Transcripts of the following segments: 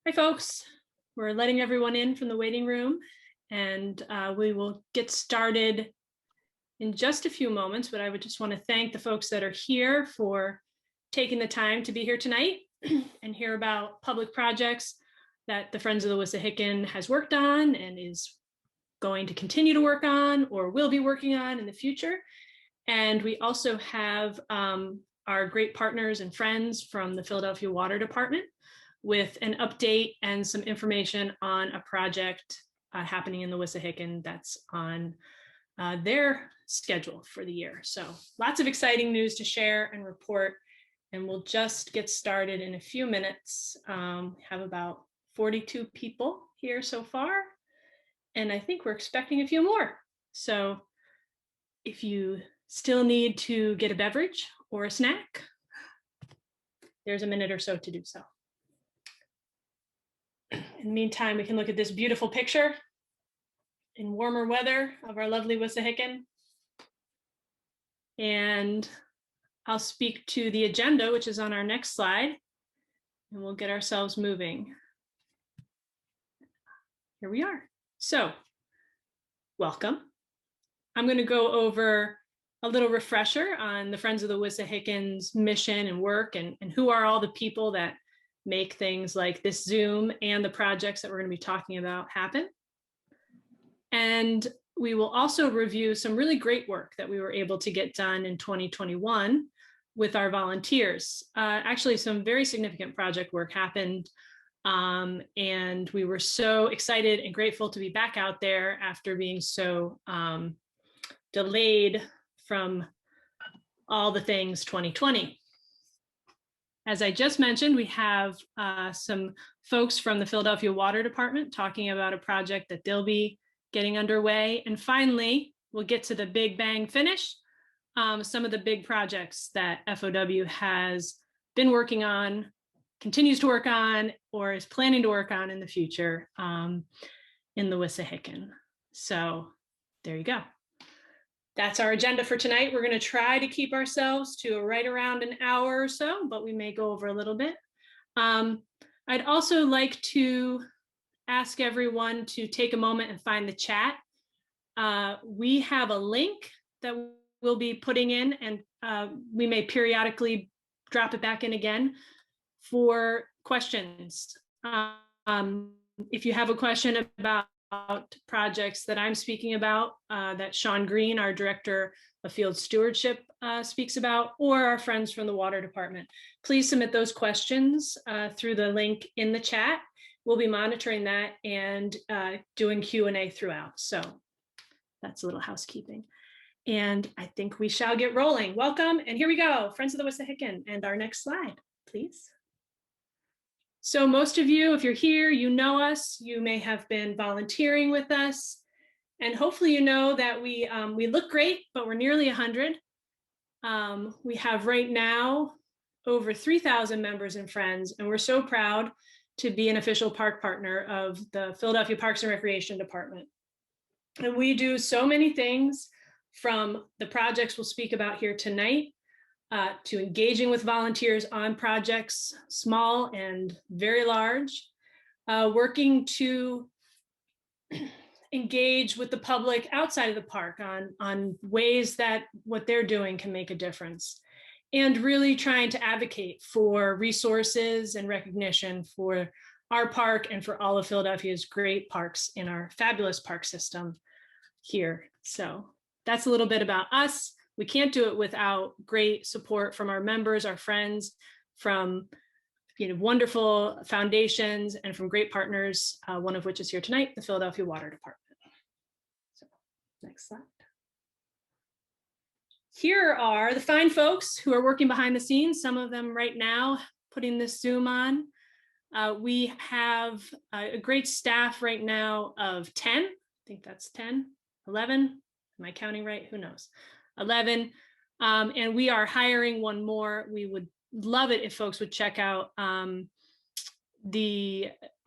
Hi, folks. We're letting everyone in from the waiting room, and we will get started in just a few moments, but I would just want to thank the folks that are here for taking the time to be here tonight and hear about public projects that the Friends of the Wissahickon has worked on and is going to continue to work on or will be working on in the future. And we also have our great partners and friends from the Philadelphia Water Department with an update and some information on a project happening in the Wissahickon that's on their schedule for the year. So lots of exciting news to share and report, and we'll just get started in a few minutes. Have about 42 people here so far, and I think we're expecting a few more. So if you still need to get a beverage or a snack, there's a minute or so to do so. In the meantime, we can look at this beautiful picture in warmer weather of our lovely Wissahickon. And I'll speak to the agenda, which is on our next slide, and we'll get ourselves moving. Here we are. So, welcome. I'm going to go over a little refresher on the Friends of the Wissahickon's mission and work, and who are all the people that make things like this Zoom and the projects that we're going to be talking about happen. And we will also review some really great work that we were able to get done in 2021 with our volunteers. Actually, some very significant project work happened, and we were so excited and grateful to be back out there after being so delayed from all the things 2020. As I just mentioned, we have some folks from the Philadelphia Water Department talking about a project that they'll be getting underway. And finally, we'll get to the big bang finish, some of the big projects that FOW has been working on, continues to work on, or is planning to work on in the future in the Wissahickon. So there you go. That's our agenda for tonight. We're going to try to keep ourselves to right around an hour or so, but we may go over a little bit. I'd also like to ask everyone to take a moment and find the chat. We have a link that we'll be putting in, and we may periodically drop it back in again for questions. If you have a question about projects that I'm speaking about, that Shawn Green, our Director of Field Stewardship, speaks about, or our friends from the Water Department, please submit those questions through the link in the chat. We'll be monitoring that and doing Q&A throughout. So that's a little housekeeping. And I think we shall get rolling. Welcome, and here we go, Friends of the Wissahickon, and our next slide, please. So most of you, if you're here, you know us, you may have been volunteering with us, and hopefully you know that we look great, but we're nearly 100. We have right now over 3,000 members and friends, and we're so proud to be an official park partner of the Philadelphia Parks and Recreation Department. And we do so many things, from the projects we'll speak about here tonight, to engaging with volunteers on projects, small and very large, working to engage with the public outside of the park on ways that what they're doing can make a difference, and really trying to advocate for resources and recognition for our park and for all of Philadelphia's great parks in our fabulous park system here. So that's a little bit about us. We can't do it without great support from our members, our friends, from wonderful foundations, and from great partners, one of which is here tonight, the Philadelphia Water Department. So next slide. Here are the fine folks who are working behind the scenes, some of them right now putting this Zoom on. We have a great staff right now of 10. I think that's 10, 11. Am I counting right? Who knows? 11. And we are hiring one more. We would love it if folks would check out our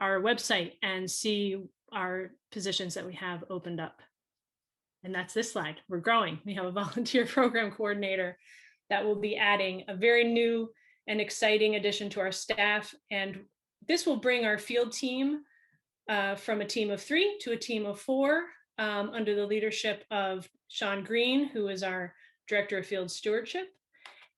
website and see our positions that we have opened up. And that's this slide. We're growing. We have a volunteer program coordinator that will be adding a very new and exciting addition to our staff. And this will bring our field team from a team of 3 to a team of 4 under the leadership of Shawn Green, who is our Director of Field Stewardship.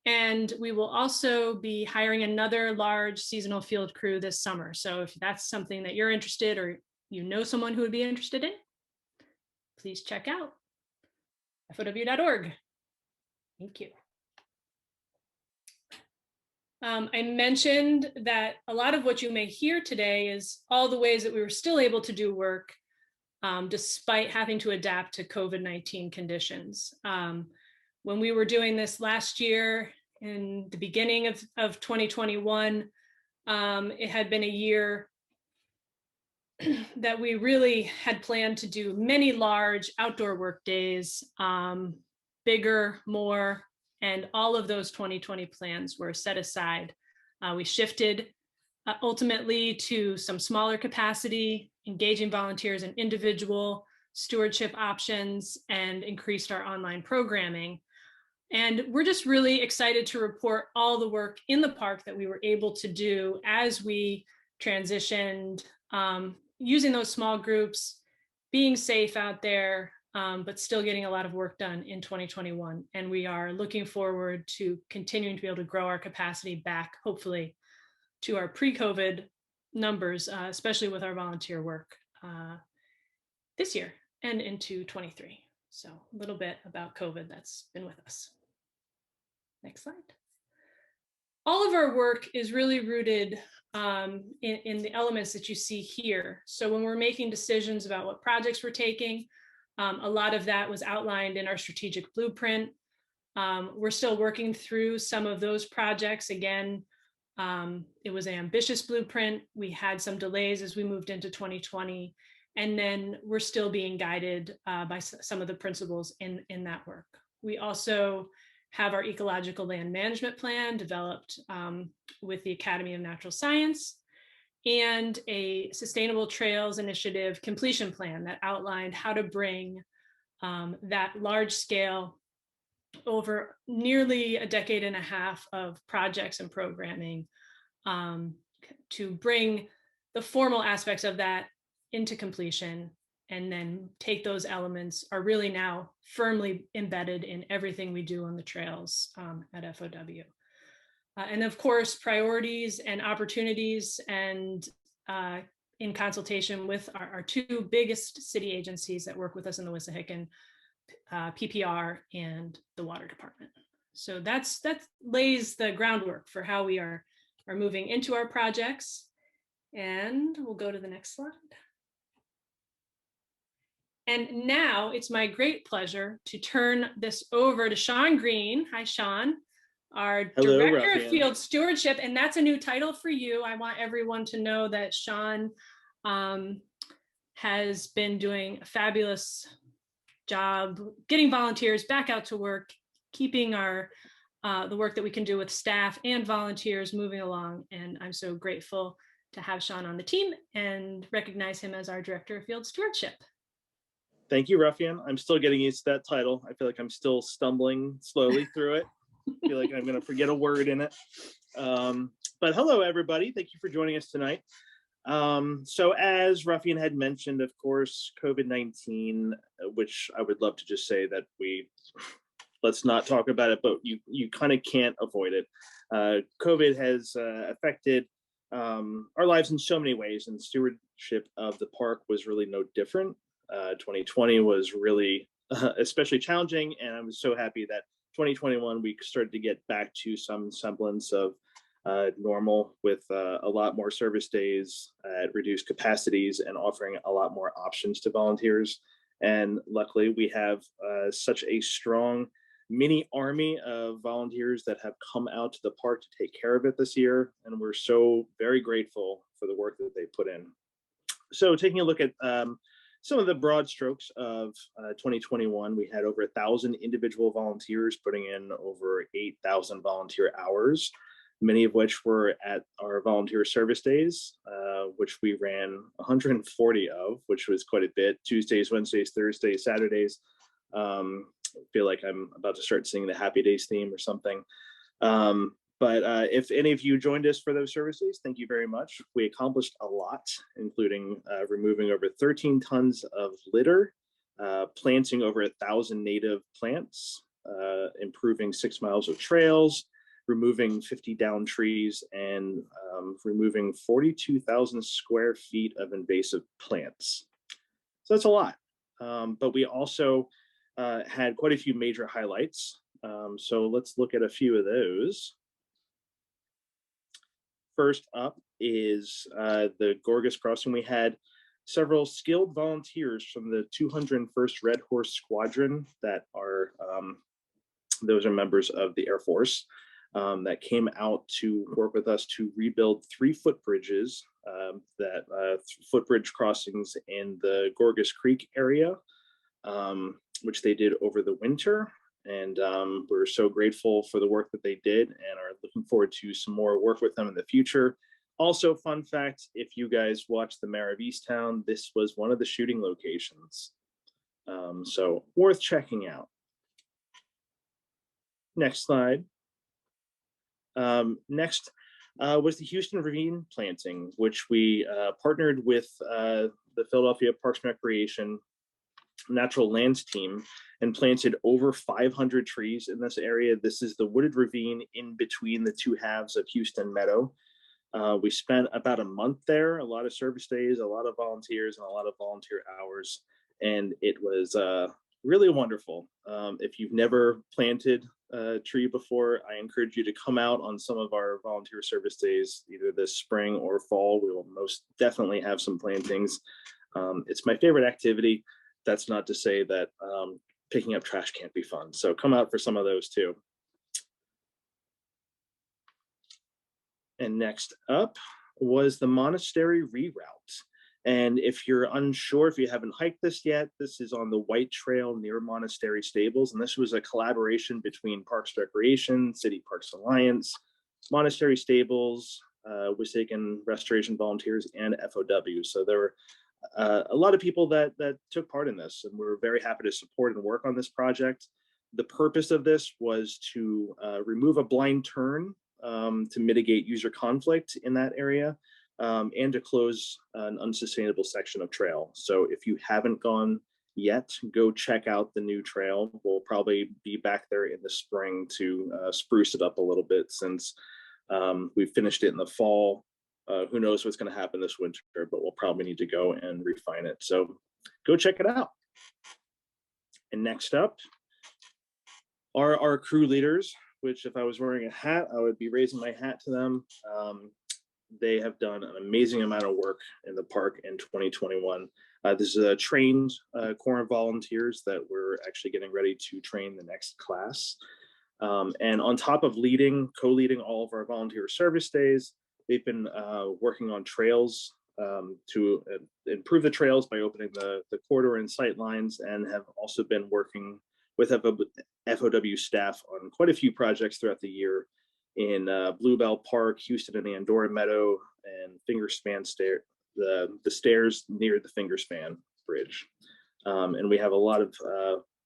And we will also be hiring another large seasonal field crew this summer. So if that's something that you're interested or you know someone who would be interested in, please check out FOW.org. Thank you. I mentioned that a lot of what you may hear today is all the ways that we were still able to do work despite having to adapt to COVID-19 conditions. When we were doing this last year in the beginning of 2021, it had been a year that we really had planned to do many large outdoor work days, bigger, more, and all of those 2020 plans were set aside. We shifted ultimately to some smaller capacity, engaging volunteers in individual stewardship options, and increased our online programming. And we're just really excited to report all the work in the park that we were able to do as we transitioned, using those small groups, being safe out there, but still getting a lot of work done in 2021. And we are looking forward to continuing to be able to grow our capacity back, hopefully, to our pre-COVID numbers, especially with our volunteer work this year and into 23. So a little bit about COVID that's been with us. Next slide. All of our work is really rooted in the elements that you see here. So when we're making decisions about what projects we're taking, a lot of that was outlined in our strategic blueprint. We're still working through some of those projects. Again, it was an ambitious blueprint. We had some delays as we moved into 2020, and then we're still being guided by some of the principles in that work. We also have our ecological land management plan developed with the Academy of Natural Science, and a sustainable trails initiative completion plan that outlined how to bring that large scale over nearly a decade and a half of projects and programming to bring the formal aspects of that into completion, and then take those elements are really now firmly embedded in everything we do on the trails at FOW. And of course, priorities and opportunities, and in consultation with our 2 biggest city agencies that work with us in the Wissahickon, PPR and the Water Department. So that lays the groundwork for how we are moving into our projects. And we'll go to the next slide. And now it's my great pleasure to turn this over to Shawn Green. Hi, Shawn, our Hello, Director Ruffian. of Field Stewardship. And that's a new title for you. I want everyone to know that Shawn has been doing a fabulous job getting volunteers back out to work, keeping our the work that we can do with staff and volunteers moving along. And I'm so grateful to have Shawn on the team and recognize him as our Director of Field Stewardship. Thank you, Ruffian. I'm still getting used to that title. I feel like I'm still stumbling slowly through it. I feel like I'm going to forget a word in it. But hello, everybody. Thank you for joining us tonight. So as Ruffian had mentioned, of course, COVID-19, which I would love to just say that let's not talk about it, but you kind of can't avoid it. COVID has affected our lives in so many ways, and stewardship of the park was really no different. 2020 was really especially challenging, and I was so happy that 2021 we started to get back to some semblance of normal, with a lot more service days at reduced capacities and offering a lot more options to volunteers. And luckily we have such a strong mini army of volunteers that have come out to the park to take care of it this year, and we're so very grateful for the work that they put in. So taking a look at some of the broad strokes of 2021, we had over 1,000 individual volunteers putting in over 8,000 volunteer hours, many of which were at our volunteer service days, which we ran 140 of, which was quite a bit. Tuesdays, Wednesdays, Thursdays, Saturdays. I feel like I'm about to start singing the Happy Days theme or something. But if any of you joined us for those services, thank you very much. We accomplished a lot, including removing over 13 tons of litter, planting over 1,000 native plants, improving 6 miles of trails, removing 50 down trees, and removing 42,000 square feet of invasive plants. So that's a lot. But we also had quite a few major highlights. So let's look at a few of those. First up is the Gorgas Crossing. We had several skilled volunteers from the 201st Red Horse Squadron that are, those are members of the Air Force that came out to work with us to rebuild 3 footbridges, footbridge crossings in the Gorgas Creek area, which they did over the winter. And we're so grateful for the work that they did and are looking forward to some more work with them in the future. Also, fun fact, if you guys watched the Mayor of Easttown, this was one of the shooting locations. So worth checking out. Next slide. Next was the Houston Ravine planting, which we partnered with the Philadelphia Parks and Recreation Natural Lands team and planted over 500 trees in this area. This is the wooded ravine in between the 2 halves of Houston Meadow. We spent about a month there, a lot of service days, a lot of volunteers, and a lot of volunteer hours, and it was really wonderful. If you've never planted a tree before, I encourage you to come out on some of our volunteer service days, either this spring or fall. We will most definitely have some plantings. It's my favorite activity. That's not to say that picking up trash can't be fun. So come out for some of those too. And next up was the Monastery Reroute. And if you're unsure, if you haven't hiked this yet, this is on the White Trail near Monastery Stables. And this was a collaboration between Parks Recreation, City Parks Alliance, Monastery Stables, Wissahickon Restoration Volunteers, and FOW. So there were a lot of people that took part in this, and we're very happy to support and work on this project. The purpose of this was to remove a blind turn to mitigate user conflict in that area, and to close an unsustainable section of trail. So if you haven't gone yet, go check out the new trail. We'll probably be back there in the spring to spruce it up a little bit, since we finished it in the fall. Who knows what's going to happen this winter, but we'll probably need to go and refine it. So go check it out. And next up are our crew leaders, which if I was wearing a hat, I would be raising my hat to them. They have done an amazing amount of work in the park in 2021. This is a trained core of volunteers that we're actually getting ready to train the next class. And on top of co-leading all of our volunteer service days, they've been working on trails to improve the trails by opening the corridor and sight lines, and have also been working with FOW staff on quite a few projects throughout the year in Bluebell Park, Houston and Andorra Meadow, and Fingerspan the stairs near the Fingerspan Bridge. And we have a lot of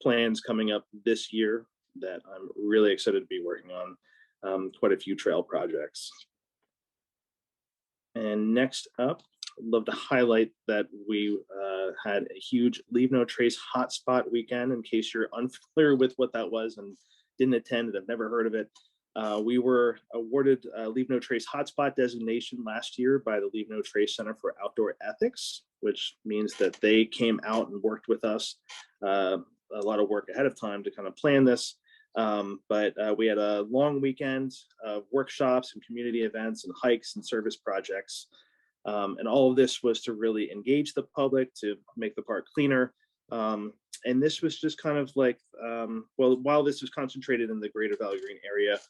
plans coming up this year that I'm really excited to be working on, quite a few trail projects. And next up, I'd love to highlight that we had a huge Leave No Trace hotspot weekend. In case you're unfamiliar with what that was and didn't attend and have never heard of it, we were awarded Leave No Trace hotspot designation last year by the Leave No Trace Center for Outdoor Ethics, which means that they came out and worked with us a lot of work ahead of time to kind of plan this. But we had a long weekend of workshops and community events and hikes and service projects. And all of this was to really engage the public, to make the park cleaner. And this was just kind of like, well, while this was concentrated in the Greater Valley Green area,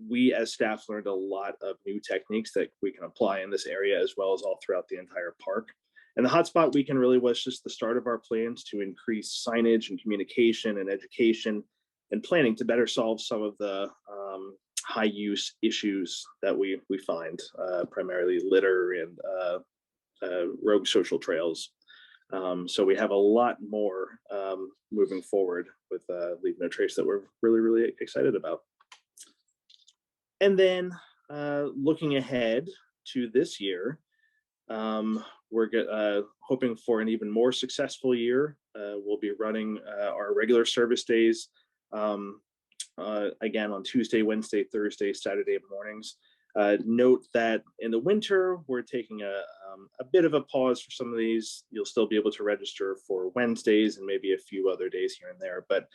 we as staff learned a lot of new techniques that we can apply in this area, as well as all throughout the entire park. And the hotspot weekend really was just the start of our plans to increase signage and communication and education and planning to better solve some of the high use issues that we find, primarily litter and rogue social trails. So we have a lot more moving forward with Leave No Trace that we're really, really excited about. And then looking ahead to this year, we're hoping for an even more successful year. We'll be running our regular service days again on Tuesday, Wednesday, Thursday, Saturday mornings. Note that in the winter, we're taking a bit of a pause for some of these. You'll still be able to register for Wednesdays and maybe a few other days here and there. But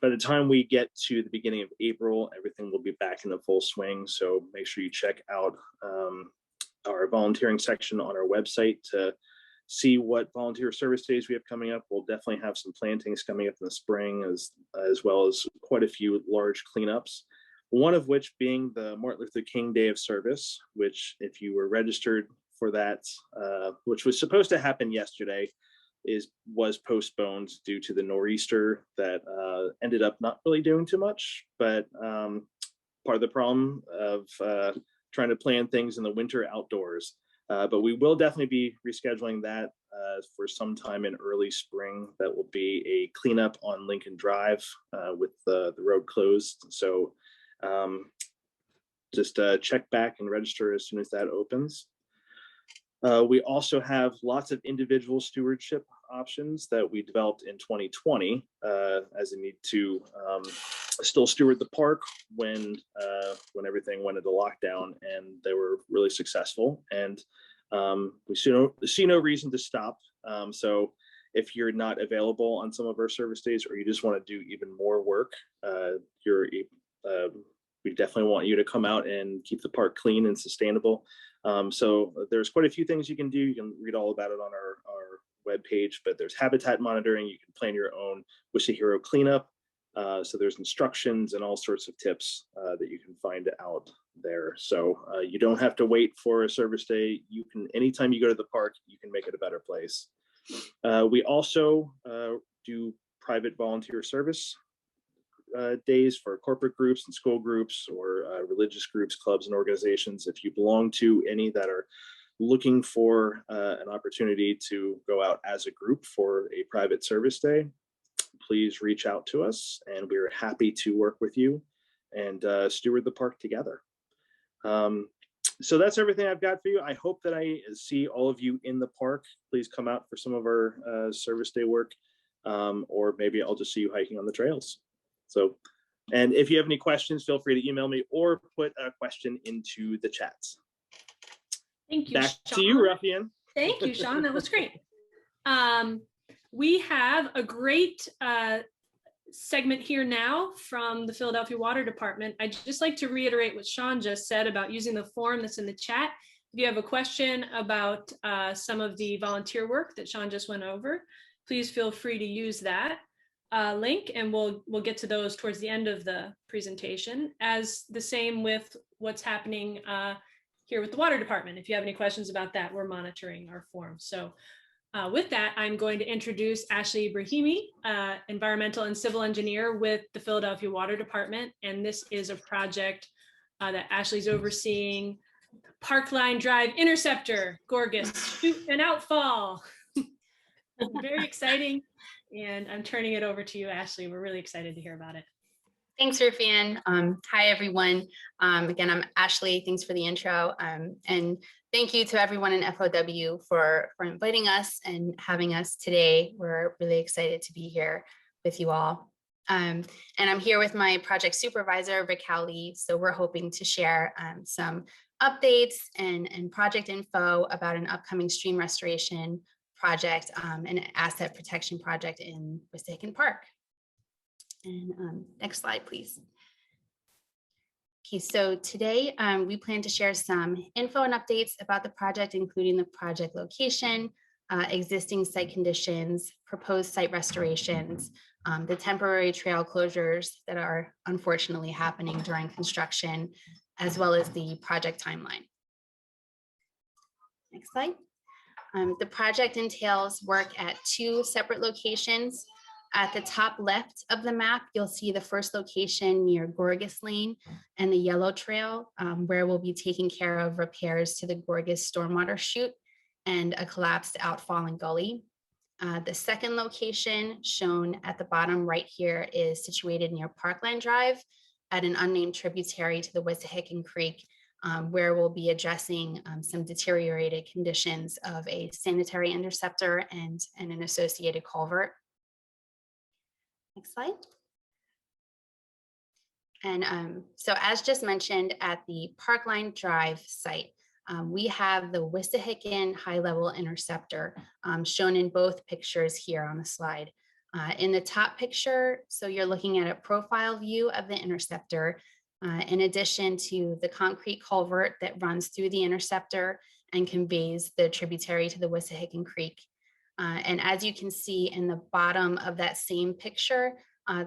by the time we get to the beginning of April, everything will be back in the full swing. So make sure you check out our volunteering section on our website to see what volunteer service days we have coming up. We'll definitely have some plantings coming up in the spring, as well as quite a few large cleanups. One of which being the Martin Luther King Day of Service, which if you were registered for that, which was supposed to happen yesterday, was postponed due to the nor'easter that ended up not really doing too much. But part of the problem of trying to plan things in the winter outdoors. But we will definitely be rescheduling that for some time in early spring. That will be a cleanup on Lincoln Drive with the road closed. So just check back and register as soon as that opens. We also have lots of individual stewardship options that we developed in 2020 as a need to still steward the park when everything went into lockdown, and they were really successful. And we see no reason to stop. So if you're not available on some of our service days, or you just want to do even more work, we definitely want you to come out and keep the park clean and sustainable. So there's quite a few things you can do. You can read all about it on our webpage, but there's habitat monitoring. You can plan your own Wissahickon cleanup. So there's instructions and all sorts of tips that you can find out there. So you don't have to wait for a service day. You can, anytime you go to the park, you can make it a better place. We also do private volunteer service days for corporate groups and school groups, or religious groups, clubs, and organizations. If you belong to any that are looking for an opportunity to go out as a group for a private service day, please reach out to us, and we're happy to work with you and steward the park together. So that's everything I've got for you. I hope that I see all of you in the park. Please come out for some of our service day work, or maybe I'll just see you hiking on the trails. So, and if you have any questions, feel free to email me or put a question into the chats. Thank you, Back Shawn. to you, Ruffian. Thank you, Shawn. That was great. We have a great segment here now from the Philadelphia Water Department. I'd just like to reiterate what Shawn just said about using the form that's in the chat. If you have a question about some of the volunteer work that Shawn just went over, please feel free to use that link, and we'll get to those towards the end of the presentation, as the same with what's happening here with the Water Department. If you have any questions about that, we're monitoring our form. So with that, I'm going to introduce Ashley Brahimi, environmental and civil engineer with the Philadelphia Water Department. And this is a project that Ashley's overseeing, Parkline Drive Interceptor, Gorgas, shoot and outfall. Very exciting. And I'm turning it over to you, Ashley. We're really excited to hear about it. Thanks, Ruffian. Hi, everyone. Again, I'm Ashley. Thanks for the intro. And thank you to everyone in FOW for inviting us and having us today. We're really excited to be here with you all. And I'm here with my project supervisor, Rick Howley. So we're hoping to share some updates and project info about an upcoming stream restoration project, an asset protection project in Wissahickon Park. And next slide, please. Okay, so today we plan to share some info and updates about the project, including the project location, existing site conditions, proposed site restorations, the temporary trail closures that are unfortunately happening during construction, as well as the project timeline. Next slide. The project entails work at 2 separate locations. At the top left of the map, you'll see the first location near Gorgas Lane and the Yellow Trail, where we'll be taking care of repairs to the Gorgas stormwater chute and a collapsed outfall and gully. The second location shown at the bottom right here is situated near Parkland Drive, at an unnamed tributary to the Wissahickon Creek, where we'll be addressing some deteriorated conditions of a sanitary interceptor and an associated culvert. Next slide. And so as just mentioned at the Parkline Drive site, we have the Wissahickon High Level Interceptor shown in both pictures here on the slide. In the top picture, so you're looking at a profile view of the interceptor, in addition to the concrete culvert that runs through the interceptor and conveys the tributary to the Wissahickon Creek. And as you can see in the bottom of that same picture,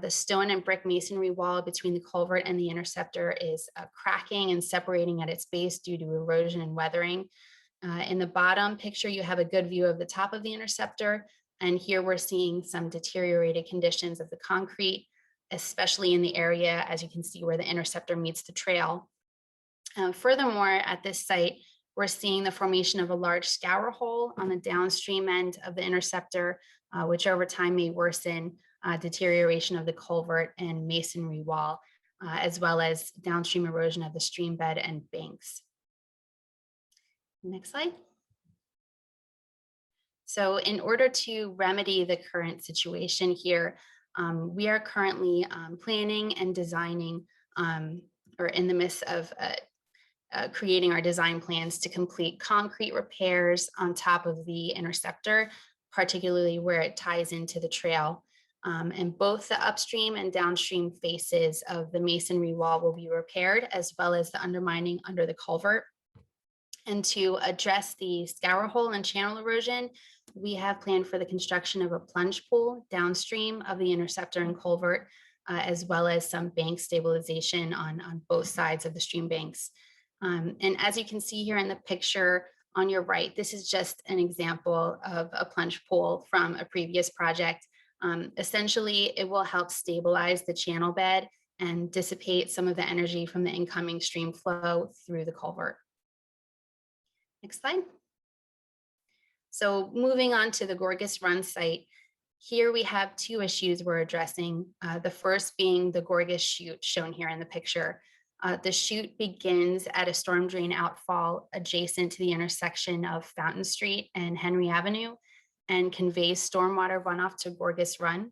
the stone and brick masonry wall between the culvert and the interceptor is cracking and separating at its base due to erosion and weathering. In the bottom picture, you have a good view of the top of the interceptor. And here we're seeing some deteriorated conditions of the concrete, especially in the area, as you can see, where the interceptor meets the trail. Furthermore, at this site, we're seeing the formation of a large scour hole on the downstream end of the interceptor, which over time may worsen deterioration of the culvert and masonry wall, as well as downstream erosion of the stream bed and banks. Next slide. So in order to remedy the current situation here, we are currently planning and designing, or in the midst of creating our design plans to complete concrete repairs on top of the interceptor, particularly where it ties into the trail. And both the upstream and downstream faces of the masonry wall will be repaired, as well as the undermining under the culvert. And to address the scour hole and channel erosion, we have planned for the construction of a plunge pool downstream of the interceptor and culvert, as well as some bank stabilization on both sides of the stream banks. And as you can see here in the picture on your right, this is just an example of a plunge pool from a previous project. Essentially, it will help stabilize the channel bed and dissipate some of the energy from the incoming stream flow through the culvert. Next slide. So moving on to the Gorgas Run site, here we have two issues we're addressing. The first being the Gorgas chute shown here in the picture. The chute begins at a storm drain outfall adjacent to the intersection of Fountain Street and Henry Avenue and conveys stormwater runoff to Gorgas Run.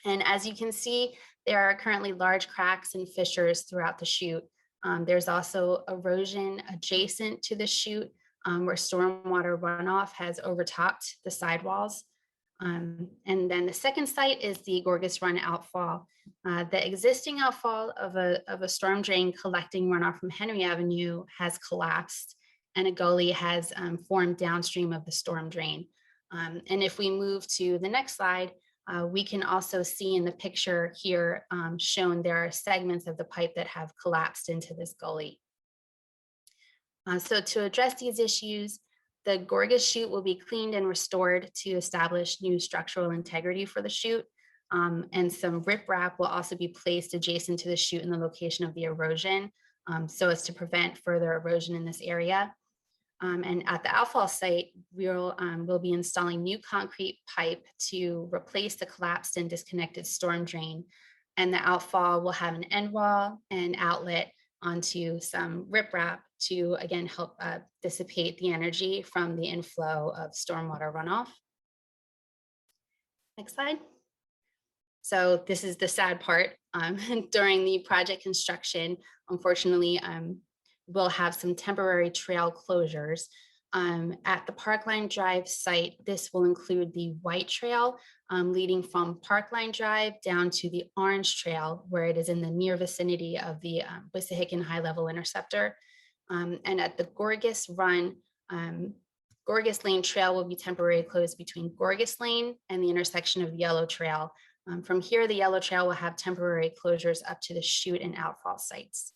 And as you can see, there are currently large cracks and fissures throughout the chute. There's also erosion adjacent to the chute where stormwater runoff has overtopped the sidewalls. And then the second site is the Gorgas Run outfall. The existing outfall of a storm drain collecting runoff from Henry Avenue has collapsed, and a gully has formed downstream of the storm drain. And if we move to the next slide, we can also see in the picture here shown there are segments of the pipe that have collapsed into this gully. So to address these issues, the Gorgas chute will be cleaned and restored to establish new structural integrity for the chute. And some riprap will also be placed adjacent to the chute in the location of the erosion, so as to prevent further erosion in this area. And at the outfall site, we'll be installing new concrete pipe to replace the collapsed and disconnected storm drain. And the outfall will have an end wall and outlet onto some riprap to, again, help dissipate the energy from the inflow of stormwater runoff. Next slide. So this is the sad part. During the project construction, unfortunately, we'll have some temporary trail closures. At the Parkline Drive site, this will include the white trail leading from Parkline Drive down to the orange trail, where it is in the near vicinity of the Wissahickon High Level Interceptor. And at the Gorgas Run, Gorgas Lane Trail will be temporarily closed between Gorgas Lane and the intersection of Yellow Trail. From here, the Yellow Trail will have temporary closures up to the chute and outfall sites.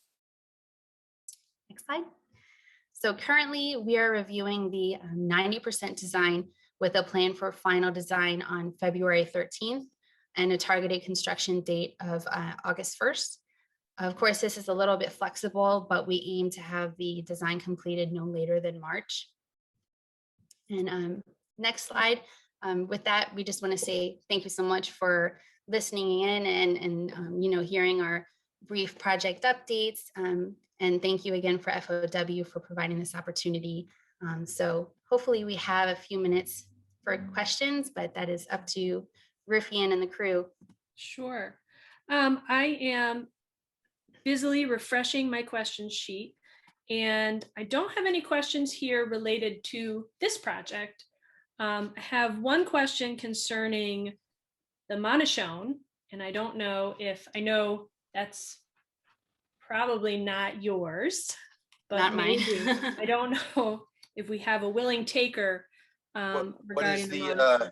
Next slide. So currently we are reviewing the 90% design with a plan for final design on February 13th and a targeted construction date of August 1st. Of course, this is a little bit flexible, but we aim to have the design completed no later than March. And next slide. With that, we just want to say thank you so much for listening in and hearing our brief project updates. And thank you again for FOW for providing this opportunity. So hopefully we have a few minutes for questions, but that is up to Ruffian and the crew. Sure. I am busily refreshing my question sheet, and I don't have any questions here related to this project. I have one question concerning the Monastery, and I don't know if, I know that's probably not yours, but Not mine. maybe. I don't know if we have a willing taker What regarding is the the, Monastery.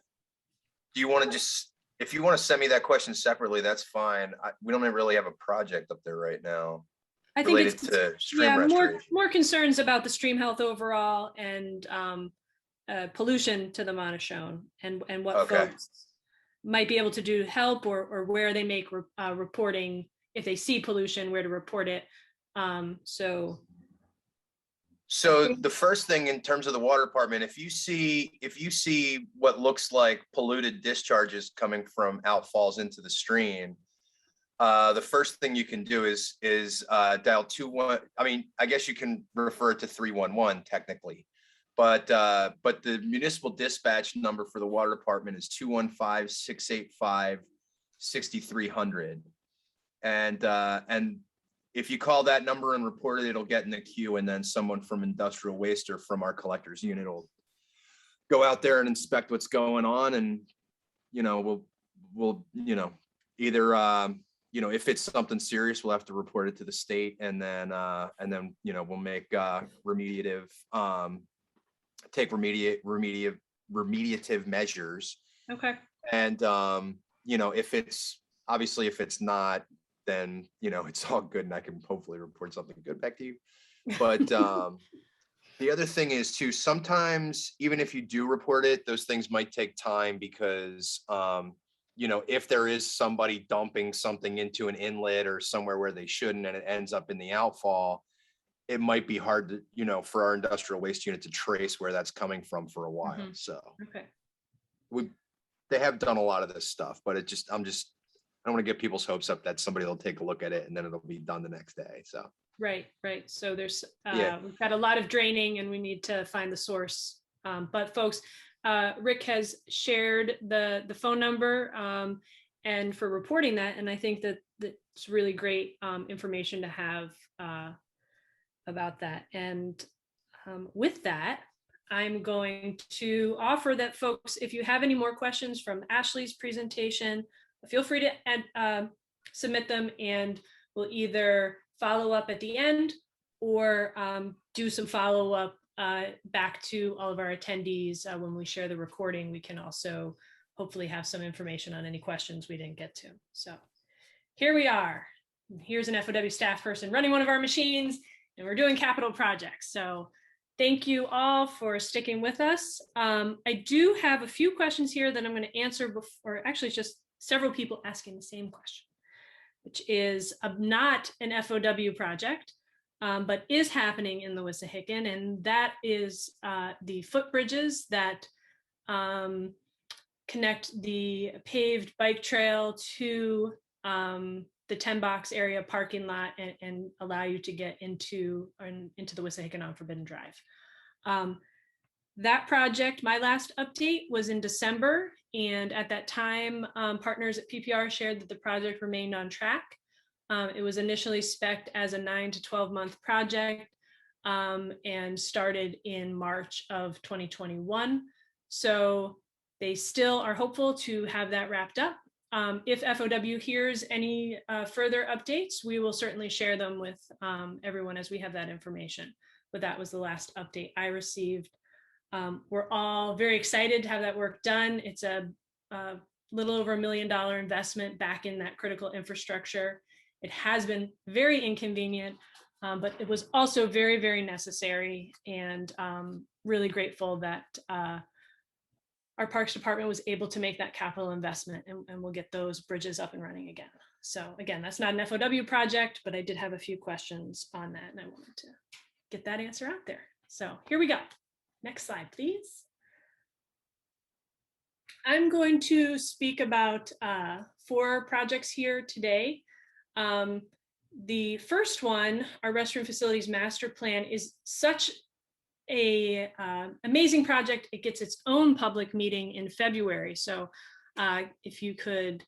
do you want to just, if you want to send me that question separately, that's fine. We don't really have a project up there right now I think related it's to stream more restoration. concerns about the stream health overall and pollution to the Monastery and what Okay. folks might be able to do to help, or where they make reporting if they see pollution, where to report it. So The first thing in terms of the water department, if you see what looks like polluted discharges coming from outfalls into the stream, the first thing you can do is dial 21. I mean, I guess you can refer to 311 technically, but the municipal dispatch number for the water department is 215-685-6300, and if you call that number and report it, it'll get in the queue, and then someone from industrial waste or from our collectors unit will go out there and inspect what's going on, and we'll either if it's something serious, we'll have to report it to the state, and then we'll make take remediative measures. okay. And if it's not, then it's all good, and I can hopefully report something good back to you. But the other thing is too, sometimes even if you do report it, those things might take time because if there is somebody dumping something into an inlet or somewhere where they shouldn't, and it ends up in the outfall, it might be hard to, for our industrial waste unit to trace where that's coming from for a while. Mhm. So Okay. they have done a lot of this stuff, but I don't want to get people's hopes up that somebody will take a look at it and then it'll be done the next day. So Right. So there's Yeah. we've got a lot of draining, and we need to find the source. But folks, Rick has shared the phone number and for reporting that, and I think that's really great information to have about that. And with that, I'm going to offer that folks, if you have any more questions from Ashley's presentation, feel free to submit them, and we'll either follow up at the end or do some follow up back to all of our attendees when we share the recording. We can also hopefully have some information on any questions we didn't get to. So here we are. Here's an FOW staff person running one of our machines, and we're doing capital projects. So thank you all for sticking with us. I do have a few questions here that I'm going to answer before, actually it's just several people asking the same question, which is not an FOW project, but is happening in the Wissahickon, and that is the footbridges that connect the paved bike trail to the 10 box area parking lot and allow you to get into the Wissahickon on Forbidden Drive. That project, my last update was in December, and at that time, partners at PPR shared that the project remained on track. It was initially spec'd as a 9 to 12 month project and started in March of 2021. So they still are hopeful to have that wrapped up. If FOW hears any further updates, we will certainly share them with everyone as we have that information. But that was the last update I received. We're all very excited to have that work done. It's a little over $1 million investment back in that critical infrastructure. It has been very inconvenient, but it was also very, very necessary, and really grateful that our Parks Department was able to make that capital investment, and we'll get those bridges up and running again. So again, that's not an FOW project, but I did have a few questions on that, and I wanted to get that answer out there. So here we go. Next slide, please. I'm going to speak about 4 projects here today. The first one, our restroom facilities master plan, is such a amazing project. It gets its own public meeting in February. So if you could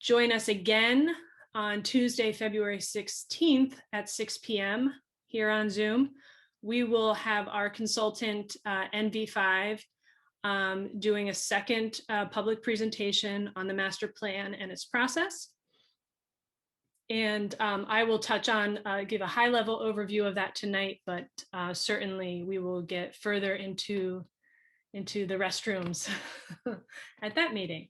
join us again on Tuesday, February 16th at 6 p.m. here on Zoom, we will have our consultant NV5 doing a second public presentation on the master plan and its process. And I will touch on, give a high level overview of that tonight, but certainly we will get further into the restrooms at that meeting.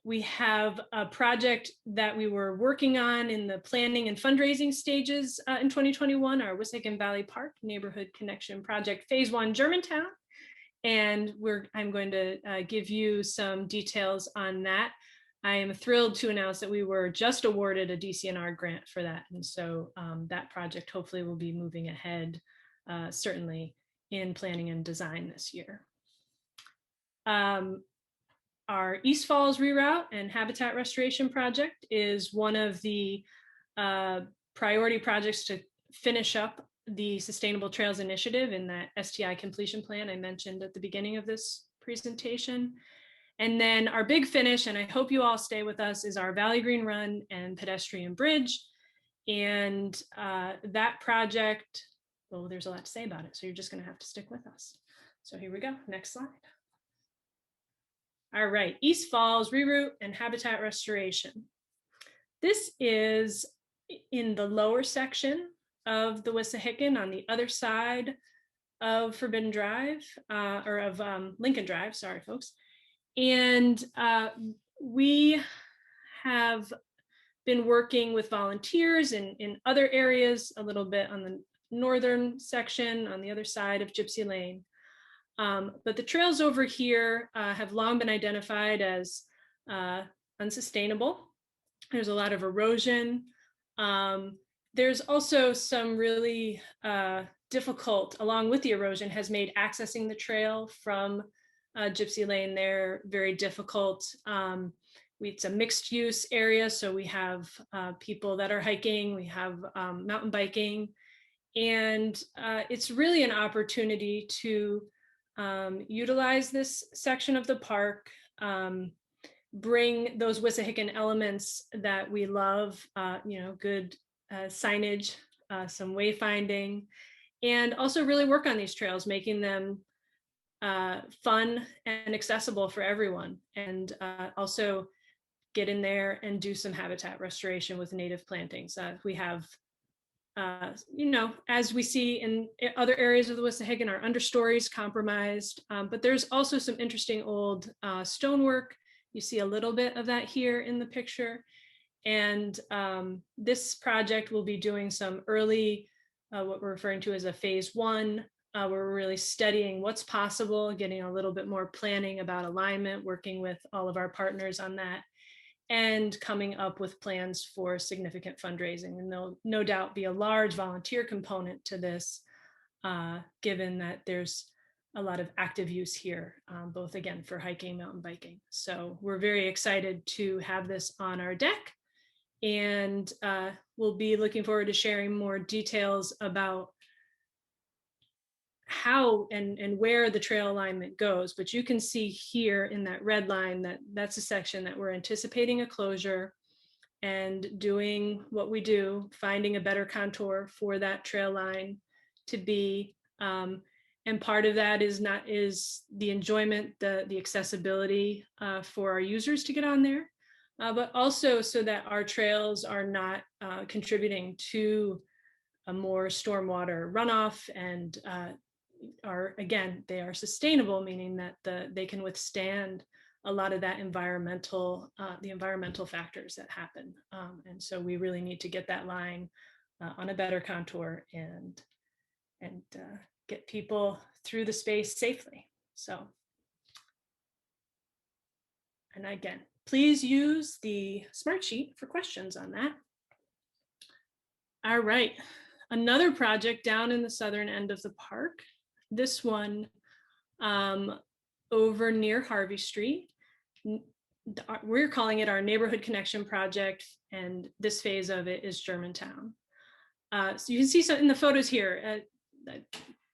We have a project that we were working on in the planning and fundraising stages in 2021, our Wissahickon Valley Park Neighborhood Connection Project, Phase 1, Germantown. And I'm going to give you some details on that. I am thrilled to announce that we were just awarded a DCNR grant for that. And so that project hopefully will be moving ahead, certainly in planning and design this year. Our East Falls Reroute and Habitat Restoration Project is one of the priority projects to finish up the Sustainable Trails Initiative in that STI completion plan I mentioned at the beginning of this presentation. And then our big finish, and I hope you all stay with us, is our Valley Green Run and Pedestrian Bridge. And that project, well, there's a lot to say about it, so you're just going to have to stick with us. So here we go. Next slide. All right, East Falls Reroute and Habitat Restoration. This is in the lower section of the Wissahickon on the other side of Forbidden Drive, or of Lincoln Drive, sorry folks. And we have been working with volunteers in other areas, a little bit on the northern section on the other side of Gypsy Lane. But the trails over here have long been identified as unsustainable. There's a lot of erosion. There's also some really difficult, along with the erosion, has made accessing the trail from Gypsy Lane there very difficult. It's a mixed use area, so we have people that are hiking, we have mountain biking, and it's really an opportunity to utilize this section of the park, bring those Wissahickon elements that we love, good signage, some wayfinding, and also really work on these trails, making them fun and accessible for everyone, and also get in there and do some habitat restoration with native plantings. We have as we see in other areas of the Wissahickon, our understories compromised, but there's also some interesting old stonework. You see a little bit of that here in the picture. And this project will be doing some early, what we're referring to as a phase 1, where we're really studying what's possible, getting a little bit more planning about alignment, working with all of our partners on that, and coming up with plans for significant fundraising. And there'll no doubt be a large volunteer component to this, given that there's a lot of active use here, both again for hiking, mountain biking. So we're very excited to have this on our deck, and we'll be looking forward to sharing more details about how and where the trail alignment goes. But you can see here in that red line that's a section that we're anticipating a closure and doing what we do, finding a better contour for that trail line to be. And part of that is the enjoyment, the accessibility for our users to get on there, but also so that our trails are not contributing to a more stormwater runoff, and they are sustainable, meaning that they can withstand a lot of that environmental factors that happen. And so we really need to get that line on a better contour and get people through the space safely. So, and again, please use the smart sheet for questions on that. All right, another project down in the southern end of the park. This one over near Harvey Street. we're calling it our Neighborhood Connection Project, and this phase of it is Germantown. So you can see some in the photos here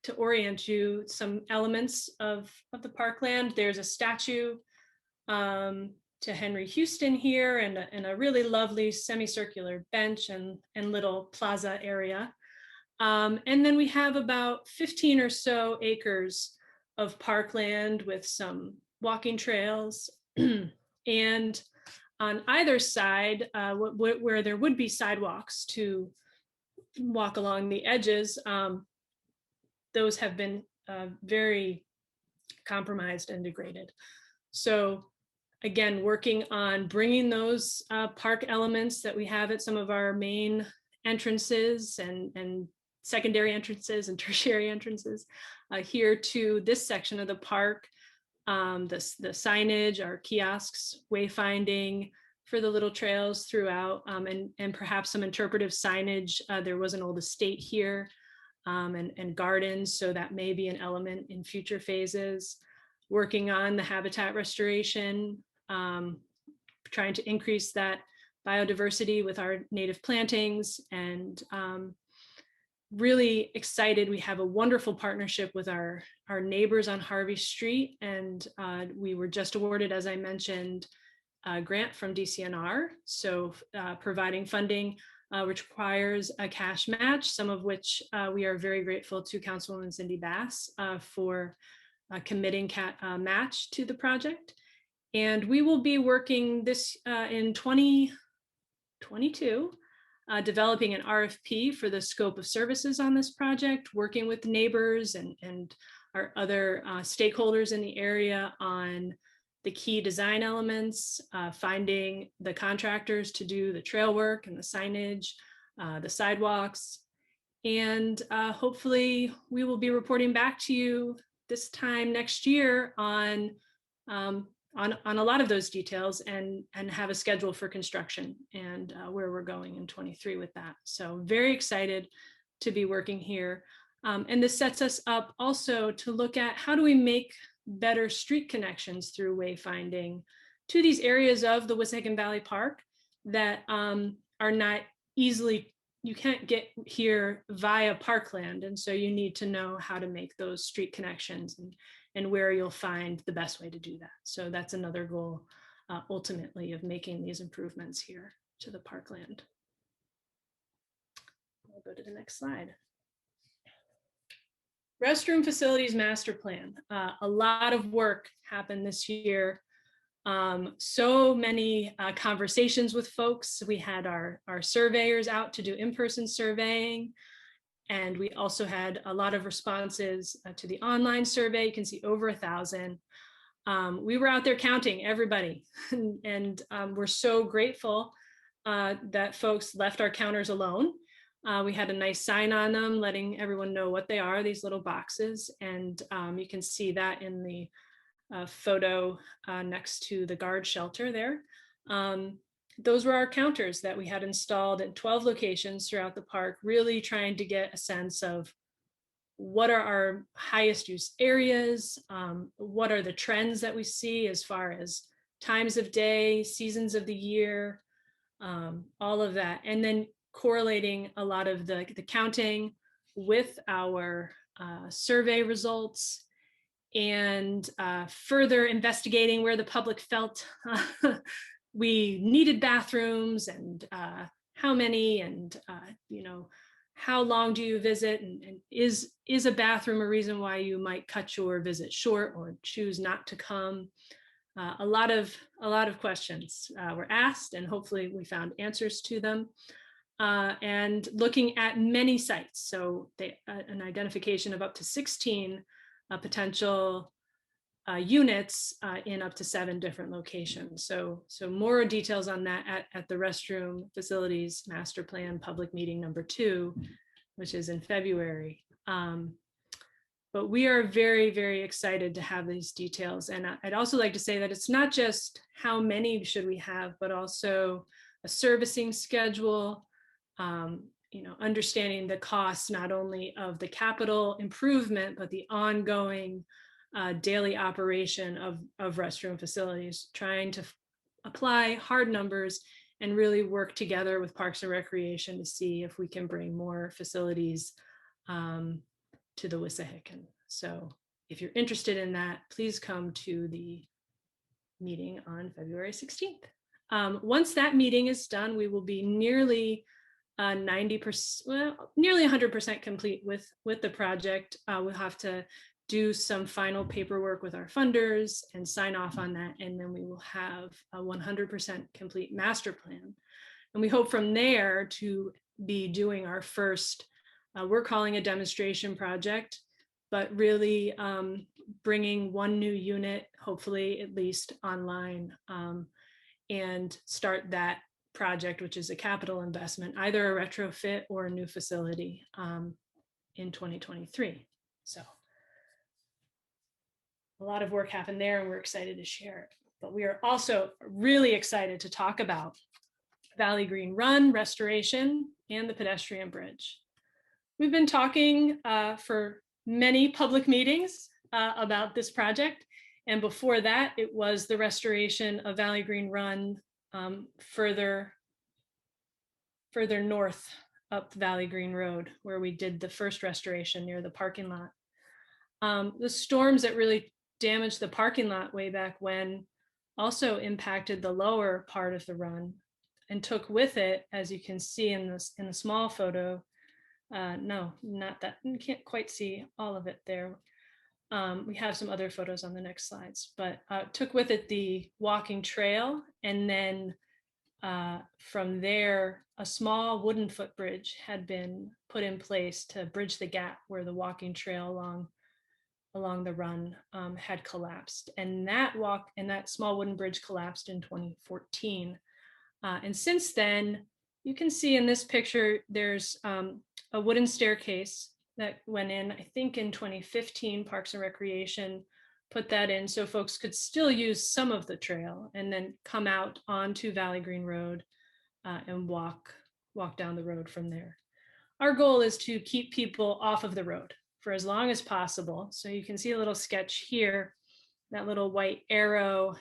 to orient you, some elements of the parkland. There's a statue to Henry Houston here, and a really lovely semicircular bench and little plaza area. And then we have about 15 or so acres of parkland with some walking trails. And on either side, where there would be sidewalks to walk along the edges, those have been very compromised and degraded. So again, working on bringing those park elements that we have at some of our main entrances and secondary entrances and tertiary entrances here to this section of the park. The signage, our kiosks, wayfinding for the little trails throughout, and perhaps some interpretive signage. There was an old estate here and gardens, so that may be an element in future phases. Working on the habitat restoration, trying to increase that biodiversity with our native plantings, and really excited. We have a wonderful partnership with our neighbors on Harvey Street, and we were just awarded, as I mentioned, a grant from DCNR. So providing funding which requires a cash match, some of which we are very grateful to Councilwoman Cindy Bass for committing match to the project. And we will be working this in 2022, developing an RFP for the scope of services on this project, working with neighbors and our other stakeholders in the area on the key design elements, finding the contractors to do the trail work and the signage, the sidewalks. And hopefully we will be reporting back to you this time next year on a lot of those details and have a schedule for construction and where we're going in 23 with that. So very excited to be working here. And this sets us up also to look at how do we make better street connections through wayfinding to these areas of the Wissahickon Valley Park that are not easily, you can't get here via parkland. And so you need to know how to make those street connections and where you'll find the best way to do that. So that's another goal ultimately of making these improvements here to the parkland. I'll go to the next slide. Restroom facilities master plan. A lot of work happened this year. So many conversations with folks. We had our surveyors out to do in-person surveying. And we also had a lot of responses to the online survey. You can see over 1,000. We were out there counting everybody. and we're so grateful that folks left our counters alone. We had a nice sign on them letting everyone know what they are, these little boxes. And you can see that in the photo next to the guard shelter there. Those were our counters that we had installed at 12 locations throughout the park, really trying to get a sense of what are our highest use areas, what are the trends that we see as far as times of day, seasons of the year, all of that. And then correlating a lot of the counting with our survey results and further investigating where the public felt we needed bathrooms and how many and how long do you visit and is a bathroom a reason why you might cut your visit short or choose not to come. A lot of questions were asked, and hopefully we found answers to them. And looking at many sites, so an identification of up to 16 potential units in up to 7 different locations. So more details on that at the restroom facilities master plan public meeting number 2, which is in February. But we are very, very excited to have these details. And I'd also like to say that it's not just how many should we have, but also a servicing schedule, understanding the costs not only of the capital improvement, but the ongoing daily operation of restroom facilities, trying to apply hard numbers and really work together with Parks and Recreation to see if we can bring more facilities to the Wissahickon. So if you're interested in that, please come to the meeting on February 16th. Once that meeting is done, we will be nearly 90%, well, nearly 100% complete with the project. We'll have to do some final paperwork with our funders and sign off on that. And then we will have a 100% complete master plan. And we hope from there to be doing our first, we're calling a demonstration project, but really bringing one new unit, hopefully at least online, and start that project, which is a capital investment, either a retrofit or a new facility in 2023. So a lot of work happened there and we're excited to share it. But we are also really excited to talk about Valley Green Run restoration and the pedestrian bridge. We've been talking for many public meetings about this project. And before that, it was the restoration of Valley Green Run further north up Valley Green Road, where we did the first restoration near the parking lot. The storms that really damaged the parking lot way back when also impacted the lower part of the run and took with it, as you can see in the small photo, no, not that, you can't quite see all of it there. We have some other photos on the next slides, but took with it the walking trail, and then from there, a small wooden footbridge had been put in place to bridge the gap where the walking trail along the run had collapsed. And that small wooden bridge collapsed in 2014. And since then, you can see in this picture, there's a wooden staircase that went in, I think in 2015, Parks and Recreation put that in so folks could still use some of the trail and then come out onto Valley Green Road and walk down the road from there. Our goal is to keep people off of the road for as long as possible. So you can see a little sketch here, that little white arrow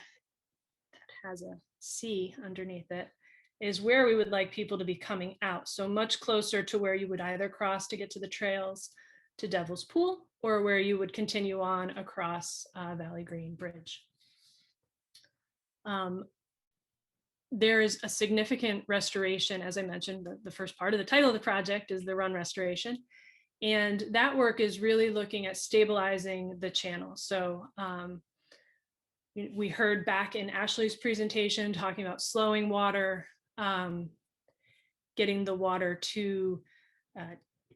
that has a C underneath it is where we would like people to be coming out. So much closer to where you would either cross to get to the trails to Devil's Pool, or where you would continue on across Valley Green Bridge. There is a significant restoration, as I mentioned, the first part of the title of the project is the run restoration. And that work is really looking at stabilizing the channel. So we heard back in Ashley's presentation talking about slowing water, getting the water to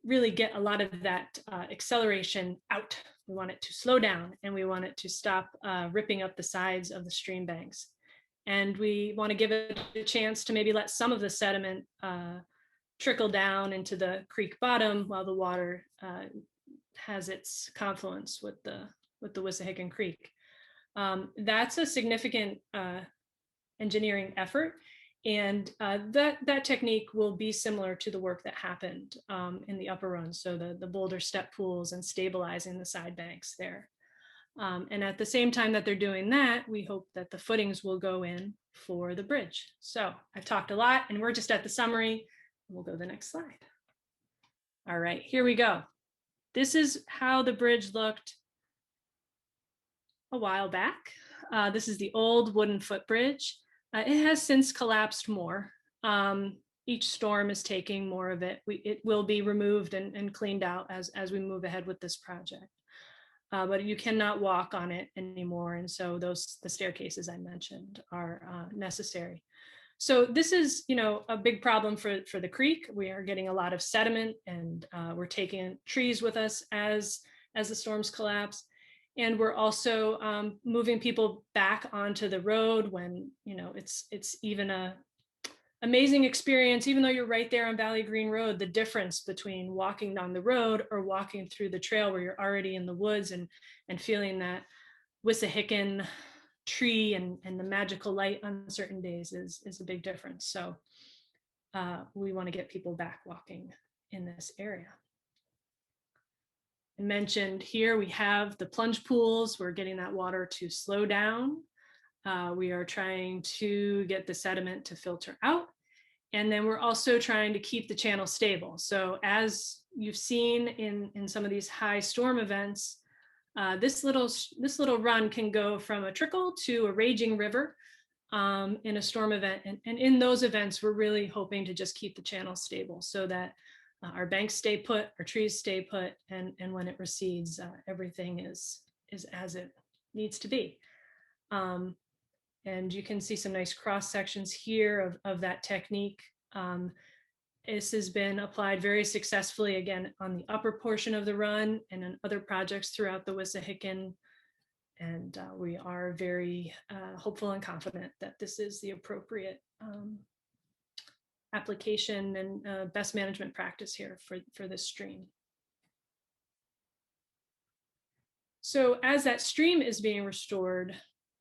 really get a lot of that acceleration out. We want it to slow down and we want it to stop ripping up the sides of the stream banks. And we want to give it a chance to maybe let some of the sediment trickle down into the creek bottom while the water has its confluence with the Wissahickon Creek. That's a significant engineering effort. And that technique will be similar to the work that happened in the upper run. So the boulder step pools and stabilizing the side banks there. And at the same time that they're doing that, we hope that the footings will go in for the bridge. So I've talked a lot and we're just at the summary. We'll go to the next slide. All right, here we go. This is how the bridge looked a while back. This is the old wooden footbridge. It has since collapsed more. Each storm is taking more of it. It will be removed and cleaned out as we move ahead with this project. But you cannot walk on it anymore. And so the staircases I mentioned are necessary. So this is, a big problem for the creek. We are getting a lot of sediment and we're taking trees with us as the storms collapse. And we're also moving people back onto the road when, it's even a amazing experience, even though you're right there on Valley Green Road, the difference between walking down the road or walking through the trail where you're already in the woods and feeling that Wissahickon tree and the magical light on certain days is a big difference. So we want to get people back walking in this area. I mentioned here we have the plunge pools. We're getting that water to slow down. We are trying to get the sediment to filter out. And then we're also trying to keep the channel stable. So as you've seen in some of these high storm events, this little run can go from a trickle to a raging river in a storm event. And in those events, we're really hoping to just keep the channel stable so that our banks stay put, our trees stay put, and when it recedes, everything is as it needs to be. And you can see some nice cross sections here of that technique. This has been applied very successfully, again, on the upper portion of the run and in other projects throughout the Wissahickon. And we are very hopeful and confident that this is the appropriate application and best management practice here for this stream. So as that stream is being restored,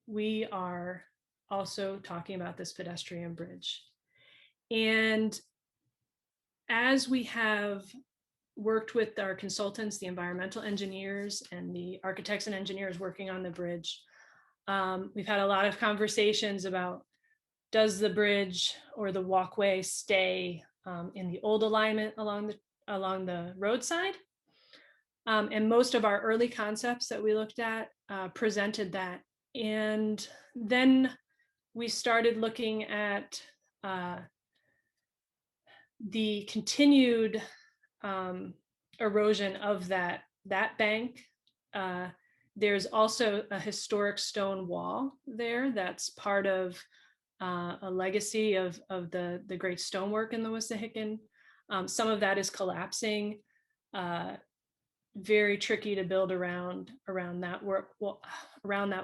we are also talking about this pedestrian bridge. And as we have worked with our consultants, the environmental engineers and the architects and engineers working on the bridge, we've had a lot of conversations about, does the bridge or the walkway stay in the old alignment along the roadside? And most of our early concepts that we looked at presented that. And then we started looking at the continued erosion of that bank. There's also a historic stone wall there that's part of a legacy of the great stonework in the Wissahickon. Some of that is collapsing. Very tricky to build around that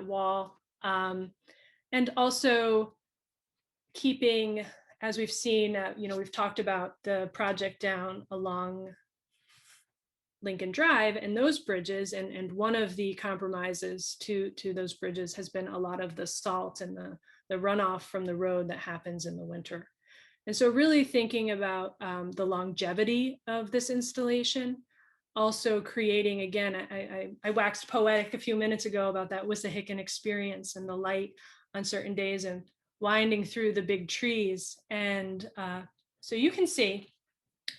wall, and also keeping, as we've seen, we've talked about the project down along Lincoln Drive and those bridges, and one of the compromises to those bridges has been a lot of the salt and the runoff from the road that happens in the winter. And so really thinking about the longevity of this installation, also creating, again, I waxed poetic a few minutes ago about that Wissahickon experience and the light on certain days and winding through the big trees. And so you can see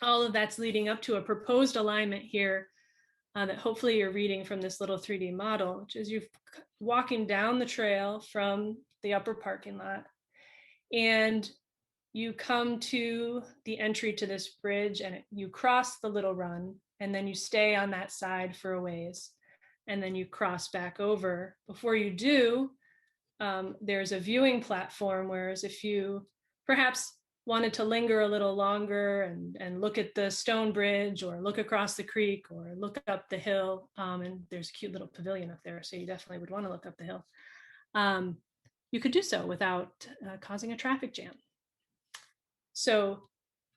all of that's leading up to a proposed alignment here that hopefully you're reading from this little 3D model, which is you're walking down the trail from the upper parking lot, and you come to the entry to this bridge, and you cross the little run, and then you stay on that side for a ways, and then you cross back over. Before you do, there's a viewing platform, whereas if you perhaps wanted to linger a little longer and look at the stone bridge or look across the creek or look up the hill, and there's a cute little pavilion up there, so you definitely would want to look up the hill. You could do so without causing a traffic jam. So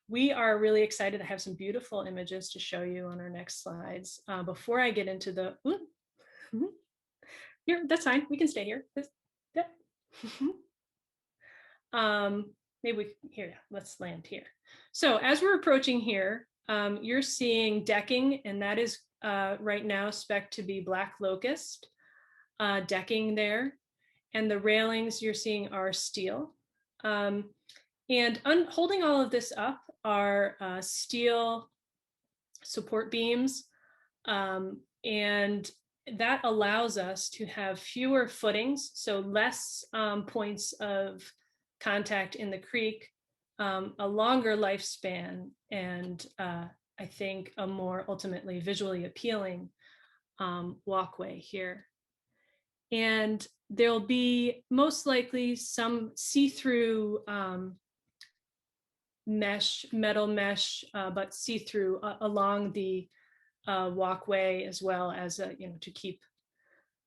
we are really excited. I have some beautiful images to show you on our next slides. Before I get into the, here, that's fine, we can stay here. Maybe here, let's land here. So as we're approaching here, you're seeing decking, and that is right now spec'd to be black locust decking there. And the railings you're seeing are steel. And holding all of this up are steel support beams. And that allows us to have fewer footings, so less points of contact in the creek, a longer lifespan, and I think a more ultimately visually appealing walkway here. And there'll be most likely some see-through metal mesh, but see-through along the walkway, as well as to keep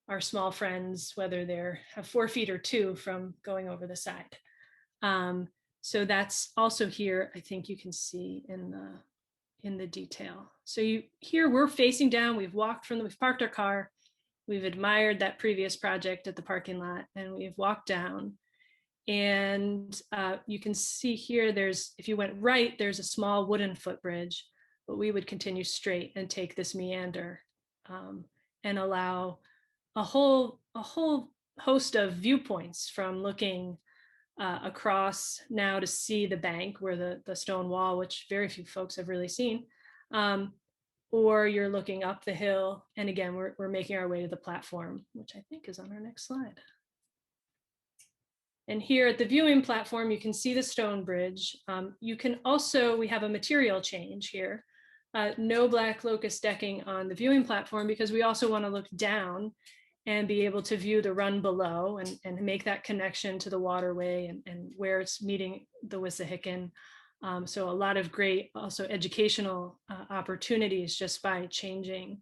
our small friends, whether they're 4 feet or 2, from going over the side. So that's also here. I think you can see in the detail. So here we're facing down. We've parked our car. We've admired that previous project at the parking lot, and we've walked down. And you can see here, if you went right, there's a small wooden footbridge, but we would continue straight and take this meander and allow a whole host of viewpoints, from looking across now to see the bank where the stone wall, which very few folks have really seen, or you're looking up the hill. And again, we're making our way to the platform, which I think is on our next slide. And here at the viewing platform, you can see the stone bridge. You can also, we have a material change here. No black locust decking on the viewing platform, because we also want to look down and be able to view the run below and make that connection to the waterway and where it's meeting the Wissahickon. So a lot of great also educational opportunities just by changing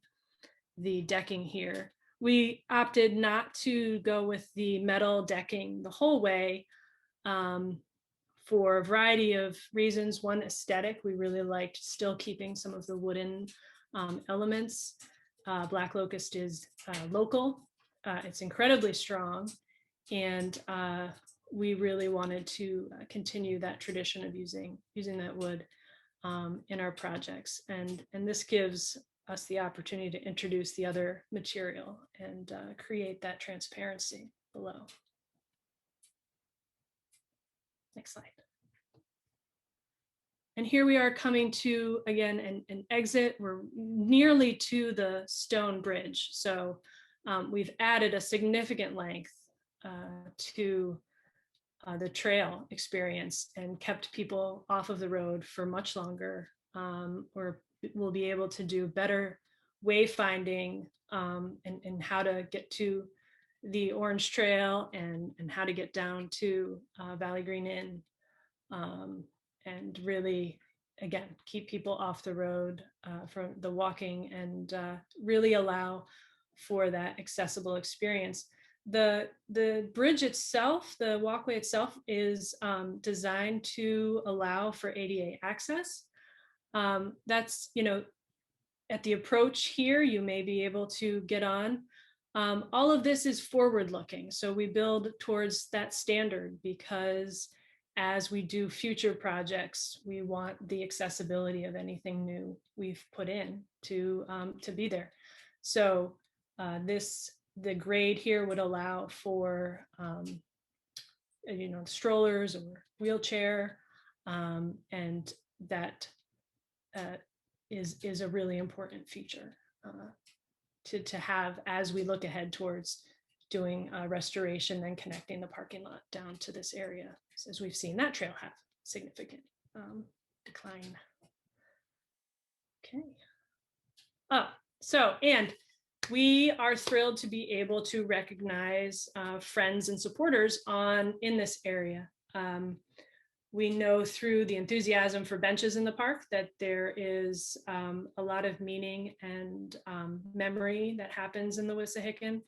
the decking here. We opted not to go with the metal decking the whole way for a variety of reasons. One, aesthetic. We really liked still keeping some of the wooden elements. Black locust is local. It's incredibly strong, and we really wanted to continue that tradition of using that wood in our projects. And this gives us the opportunity to introduce the other material and create that transparency below. Next slide. And here we are coming to, again, an exit. We're nearly to the stone bridge. So we've added a significant length to the trail experience and kept people off of the road for much longer. Or we'll be able to do better wayfinding and how to get to the Orange Trail and how to get down to Valley Green Inn, and really, again, keep people off the road from the walking and really allow for that accessible experience. The bridge itself, the walkway itself, is designed to allow for ADA access. That's, at the approach here, you may be able to get on. All of this is forward looking. So we build towards that standard because as we do future projects, we want the accessibility of anything new we've put in to be there. So the grade here would allow for strollers or wheelchair, and that is a really important feature to have as we look ahead towards doing restoration and connecting the parking lot down to this area, as we've seen that trail have significant decline. Okay. And we are thrilled to be able to recognize friends and supporters in this area. We know through the enthusiasm for benches in the park that there is a lot of meaning and memory that happens in the Wissahickon.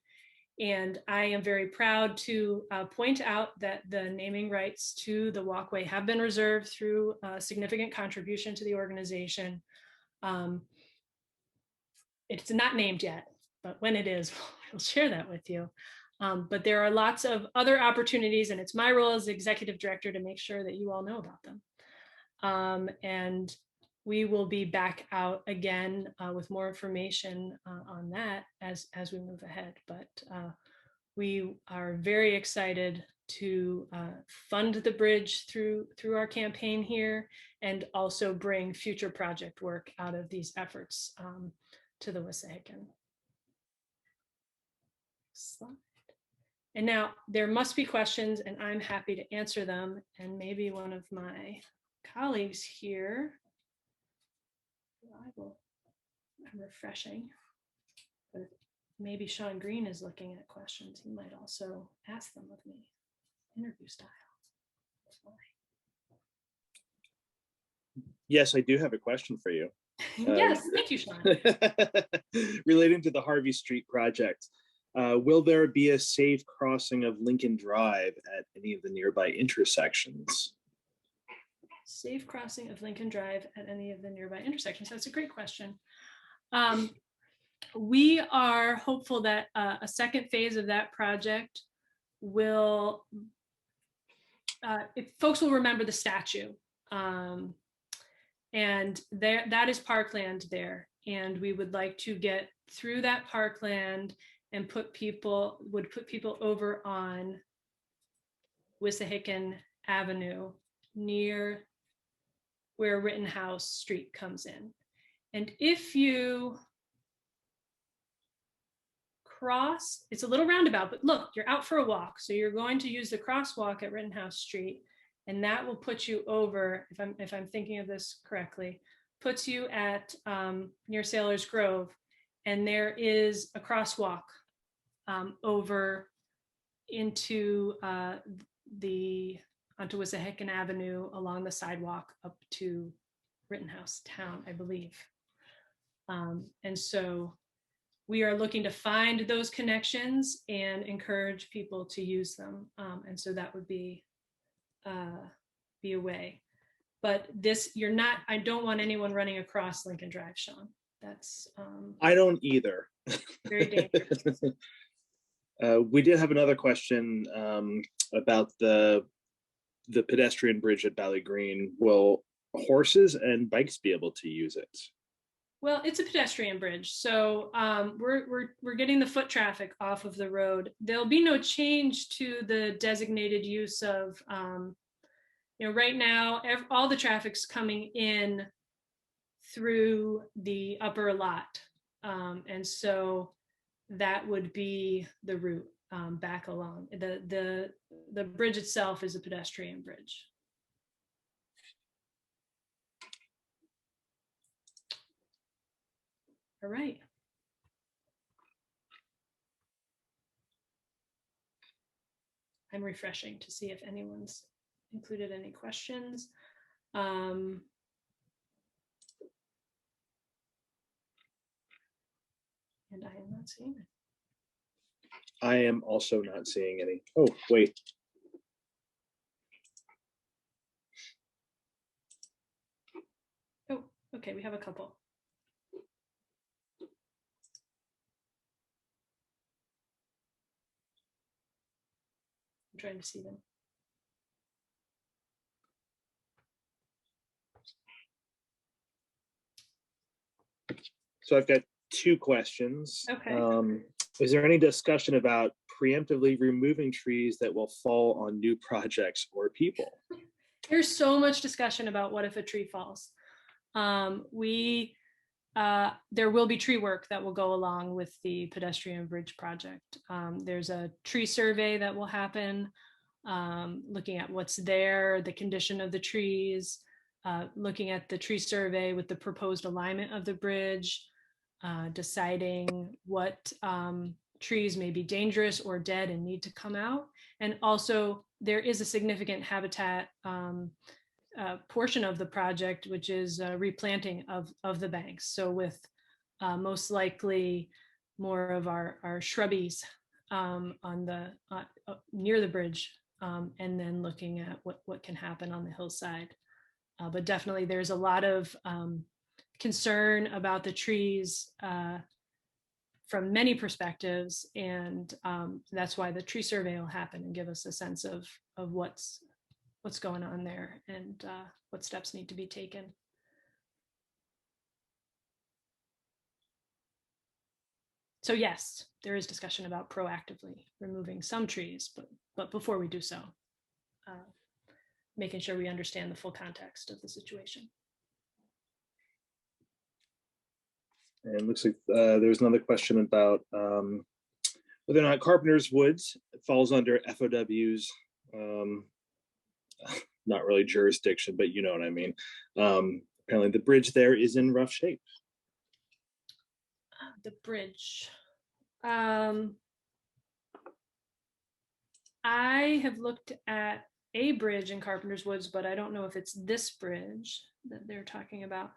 And I am very proud to point out that the naming rights to the walkway have been reserved through a significant contribution to the organization. It's not named yet, but when it is, we'll share that with you. But there are lots of other opportunities, and it's my role as executive director to make sure that you all know about them. And we will be back out again with more information on that as we move ahead. But we are very excited to fund the bridge through our campaign here, and also bring future project work out of these efforts to the Wissahickon. Slide. And now there must be questions, and I'm happy to answer them. And maybe one of my colleagues here, I'm refreshing, but maybe Shawn Green is looking at questions. He might also ask them of me, interview style. Yes, I do have a question for you. Yes, thank you, Shawn. Relating to the Harvey Street project. Will there be a safe crossing of Lincoln Drive at any of the nearby intersections? Safe crossing of Lincoln Drive at any of the nearby intersections. That's a great question. We are hopeful that a second phase of that project will, if folks will remember the statue, and that is parkland there. And we would like to get through that parkland and would put people over on Wissahickon Avenue near where Rittenhouse Street comes in. And if you cross, it's a little roundabout, but look, you're out for a walk. So you're going to use the crosswalk at Rittenhouse Street, and that will put you over, if I'm thinking of this correctly, puts you at near Sailor's Grove, and there is a crosswalk over into onto Wissahickon Avenue along the sidewalk up to Rittenhouse Town, I believe. And so we are looking to find those connections and encourage people to use them. And so that would be a way. But I don't want anyone running across Lincoln Drive, Shawn. That's I don't either. very dangerous. We did have another question about the pedestrian bridge at Valley Green. Will horses and bikes be able to use it? Well, it's a pedestrian bridge, so we're getting the foot traffic off of the road. There'll be no change to the designated use of, right now, all the traffic's coming in through the upper lot, and so that would be the route back along. The bridge itself is a pedestrian bridge. All right. I'm refreshing to see if anyone's included any questions. And I am not seeing it. I am also not seeing any. Oh, wait. Oh, okay, we have a couple. I'm trying to see them. So I've got two questions. Okay. Is there any discussion about preemptively removing trees that will fall on new projects or people? There's so much discussion about what if a tree falls. There will be tree work that will go along with the pedestrian bridge project. There's a tree survey that will happen, looking at what's there, the condition of the trees, looking at the tree survey with the proposed alignment of the bridge, deciding what trees may be dangerous or dead and need to come out. And also there is a significant habitat portion of the project, which is replanting of the banks. So with most likely more of our shrubbies on the near the bridge, and then looking at what can happen on the hillside. But definitely there's a lot of concern about the trees from many perspectives, and that's why the tree survey will happen and give us a sense of what's going on there and what steps need to be taken. So yes, there is discussion about proactively removing some trees, but before we do so, making sure we understand the full context of the situation. And it looks like there's another question about whether or not Carpenter's Woods falls under FOW's not really jurisdiction, but you know what I mean. Apparently the bridge there is in rough shape. The bridge. I have looked at a bridge in Carpenter's Woods, but I don't know if it's this bridge that they're talking about.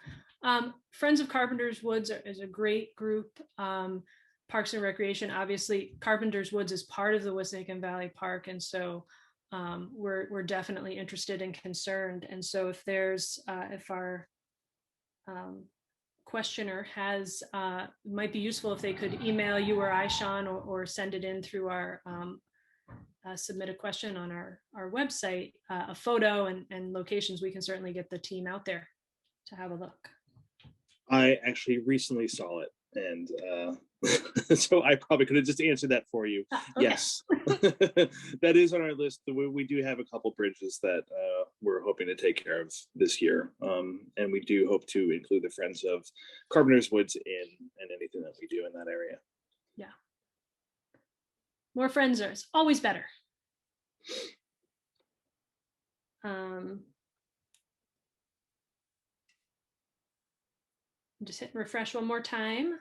Friends of Carpenter's Woods is a great group. Parks and Recreation, obviously Carpenter's Woods is part of the Wissahickon Valley Park, and so we're definitely interested and concerned. And so if there's if our questioner has, might be useful if they could email you or I, Shawn, or send it in through our submit a question on our website, a photo and locations, we can certainly get the team out there to have a look. I actually recently saw it, and So I probably could have just answered that for you. Okay. Yes, that is on our list. We do have a couple bridges that we're hoping to take care of this year. And we do hope to include the Friends of Carpenter's Woods in anything that we do in that area. Yeah. More friends always better. Just hit refresh one more time.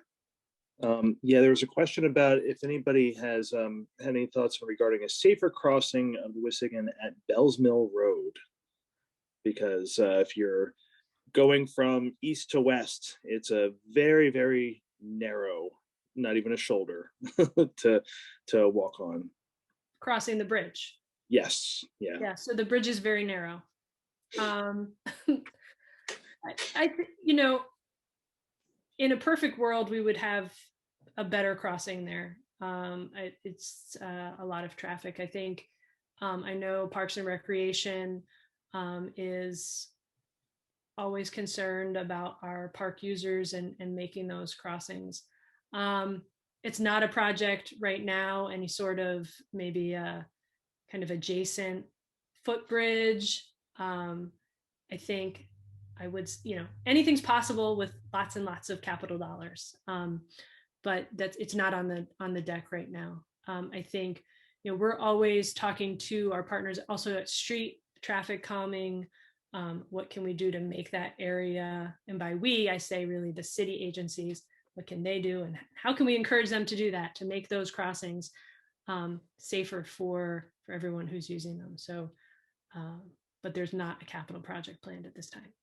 Yeah, there was a question about if anybody has had any thoughts regarding a safer crossing of Wissahickon at Bells Mill Road. Because if you're going from east to west, it's a very, very narrow, not even a shoulder to walk on. Crossing the bridge. Yes, yeah. Yeah, so the bridge is very narrow. You know, in a perfect world, we would have a better crossing there. It's a lot of traffic. I think I know Parks and Recreation is always concerned about our park users and making those crossings. It's not a project right now, any sort of maybe a kind of adjacent footbridge. I think I would, anything's possible with lots and lots of capital dollars, but it's not on the deck right now. I think, we're always talking to our partners also at street traffic calming. What can we do to make that area? And by we, I say really the city agencies, what can they do? And how can we encourage them to do that, to make those crossings safer for everyone who's using them? So, but there's not a capital project planned at this time.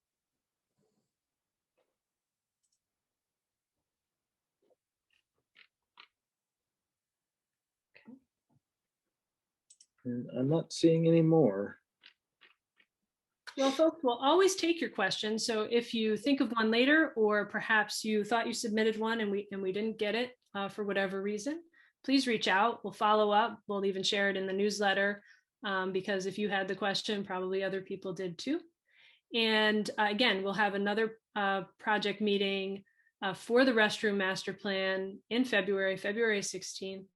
And I'm not seeing any more. Well, folks, we'll always take your questions. So if you think of one later, or perhaps you thought you submitted one and we didn't get it for whatever reason, please reach out. We'll follow up. We'll even share it in the newsletter because if you had the question, probably other people did too. And again, we'll have another project meeting for the restroom master plan in February 16th.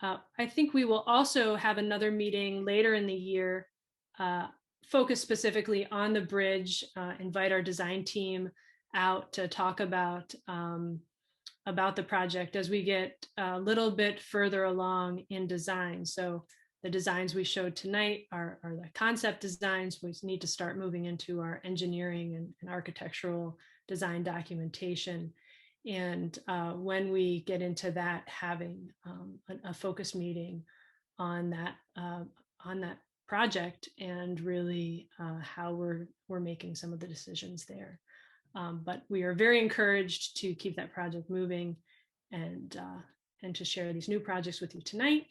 I think we will also have another meeting later in the year, focus specifically on the bridge, invite our design team out to talk about the project as we get a little bit further along in design. So the designs we showed tonight are the concept designs. We need to start moving into our engineering and architectural design documentation. And when we get into that, having a focus meeting on that project and really how we're making some of the decisions there. But we are very encouraged to keep that project moving and to share these new projects with you tonight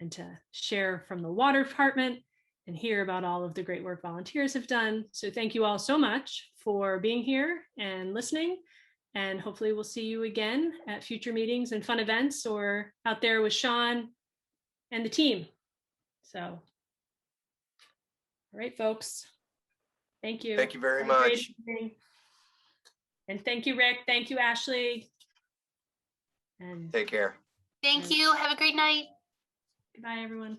and to share from the water department and hear about all of the great work volunteers have done. So thank you all so much for being here and listening. And hopefully we'll see you again at future meetings and fun events or out there with Shawn and the team. So, all right, folks. Thank you. Thank you very much. And thank you, Rick. Thank you, Ashley. And Take care. Thank you. Have a great night. goodbye, everyone.